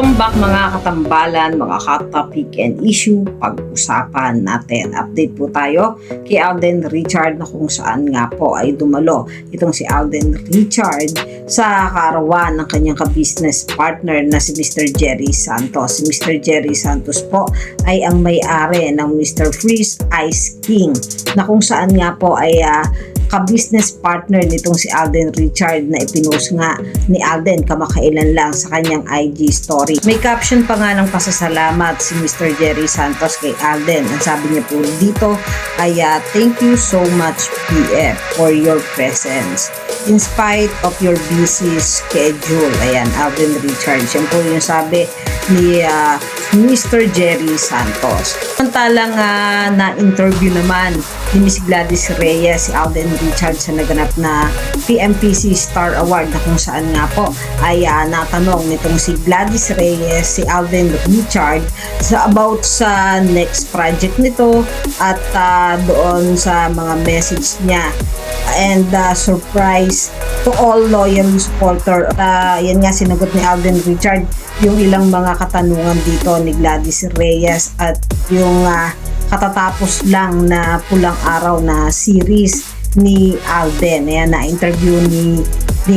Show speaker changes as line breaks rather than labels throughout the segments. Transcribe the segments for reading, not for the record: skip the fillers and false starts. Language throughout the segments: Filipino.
Welcome back mga katambalan, mga hot topic and issue, pag-usapan natin. Update po tayo kay Alden Richard na kung saan nga po ay dumalo itong si Alden Richard sa kaarawan ng kanyang ka-business partner na si Mr. Jerry Santos. Si Mr. Jerry Santos po ay ang may-ari ng Mr. Freeze Ice King na kung saan nga po ay ka-business partner nitong si Alden Richard na ipinost nga ni Alden kamakailan lang sa kanyang IG story. May caption pa nga ng pasasalamat si Mr. Jerry Santos kay Alden. Ang sabi niya po dito ay thank you so much PF for your presence in spite of your busy schedule. Ayan, Alden Richard. Yan po yung sabi ni Mr. Jerry Santos. Samantalang na-interview naman ni Miss Gladys Reyes si Alden Richard sa naganap na PMPC Star Award na kung saan nga po ay natanong nitong si Gladys Reyes si Alden Richard about sa next project nito at doon sa mga message niya and surprise to all loyal supporter. Yan nga sinagot ni Alden Richard yung ilang mga katanungan dito ni Gladys Reyes at yung katatapos lang na Pulang Araw na series ni Alden. Ayan, na-interview ni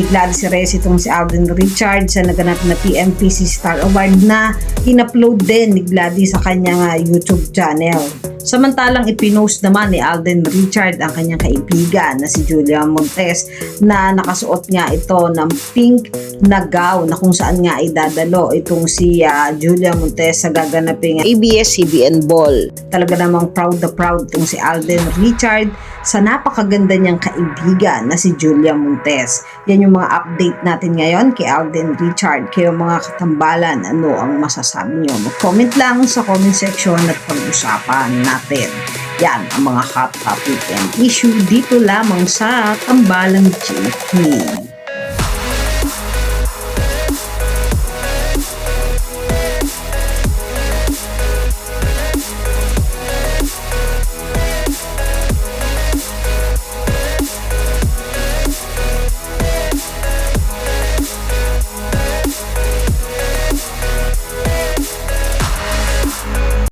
Gladys Reyes itong si Alden Richard sa naganap na PMPC Star Award na in-upload din ni Gladys sa kanyang YouTube channel. Samantalang ipinost naman ni Alden Richard ang kanyang kaibigan na si Julia Montes na nakasuot nga ito ng pink na gown na kung saan nga idadalo itong si Julia Montes sa gaganaping ABS-CBN Ball. Talaga namang proud na proud itong si Alden Richard sa napakaganda niyang kaibigan na si Julia Montes. Yan yung mga update natin ngayon kay Alden Richard. Kayo mga katambalan, ano ang masasabi niyo? Mag-comment lang sa comment section at pag-usapan natin. Yan ang mga hot topic and issue dito lamang sa Tambalang Chiki.